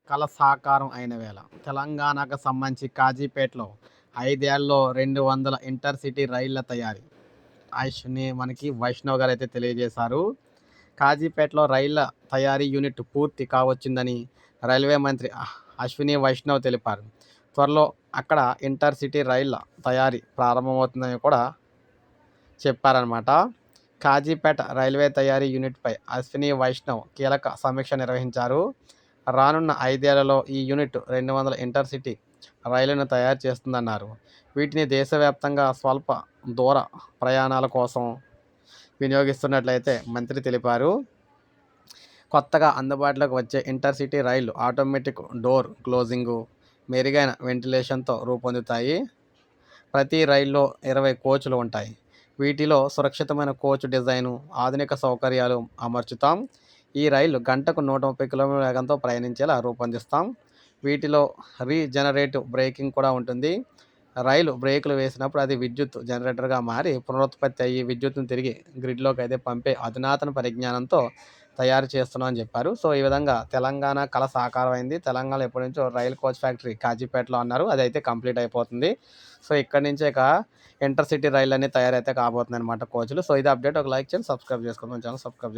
కల సాకారం అయిన వేళ తెలంగాణకు సంబంధించి కాజీపేటలో 5 ఏళ్లలో 200 ఇంటర్సిటీ రైళ్ల తయారీ మనకి వైష్ణవ్ గారు అయితే తెలియజేశారు. కాజీపేటలో రైళ్ల తయారీ యూనిట్ పూర్తి కావచ్చిందని రైల్వే మంత్రి అశ్విని వైష్ణవ్ తెలిపారు. త్వరలో అక్కడ ఇంటర్సిటీ రైళ్ల తయారీ ప్రారంభమవుతుందని కూడా చెప్పారనమాట. కాజీపేట రైల్వే తయారీ యూనిట్పై అశ్విని వైష్ణవ్ కీలక సమీక్ష నిర్వహించారు. రానున్న 5 ఏళ్లలో ఈ యూనిట్ 200 ఇంటర్సిటీ రైళ్లను తయారు చేస్తుందన్నారు. వీటిని దేశవ్యాప్తంగా స్వల్ప దూర ప్రయాణాల కోసం వినియోగిస్తున్నట్లయితే మంత్రి తెలిపారు. కొత్తగా అందుబాటులోకి వచ్చే ఇంటర్సిటీ రైళ్లు ఆటోమేటిక్ డోర్ క్లోజింగు, మెరుగైన వెంటిలేషన్తో రూపొందుతాయి. ప్రతి రైల్లో 20 కోచ్లు ఉంటాయి. వీటిలో సురక్షితమైన కోచ్ డిజైను, ఆధునిక సౌకర్యాలు అమర్చుతాం. ఈ రైళ్లు గంటకు 130 కిలోమీటర్ల వేగంతో ప్రయాణించేలా రూపొందిస్తాం. వీటిలో రీజనరేటివ్ బ్రేకింగ్ కూడా ఉంటుంది. రైలు బ్రేకులు వేసినప్పుడు అది విద్యుత్ జనరేటర్గా మారి పునరుత్పత్తి అయ్యి విద్యుత్తును తిరిగి గ్రిడ్లోకి అయితే పంపే అధునాతన పరిజ్ఞానంతో తయారు చేస్తున్నాం అని చెప్పారు. సో ఈ విధంగా తెలంగాణ కళ సాకారం అయింది. తెలంగాణలో ఎప్పటి నుంచో రైలు కోచ్ ఫ్యాక్టరీ కాజీపేటలో అన్నారు, అదైతే కంప్లీట్ అయిపోతుంది. సో ఇక్కడి నుంచే ఇక ఇంటర్సిటీ రైళ్ళు అన్నీ తయారైతే కాబోతుంది అనమాట కోచ్లు. సో ఇది అప్డేట్. ఒక లైక్ చేయండి, సబ్స్క్రైబ్ చేసుకోండి, మన ఛానల్ సబ్స్క్రైబ్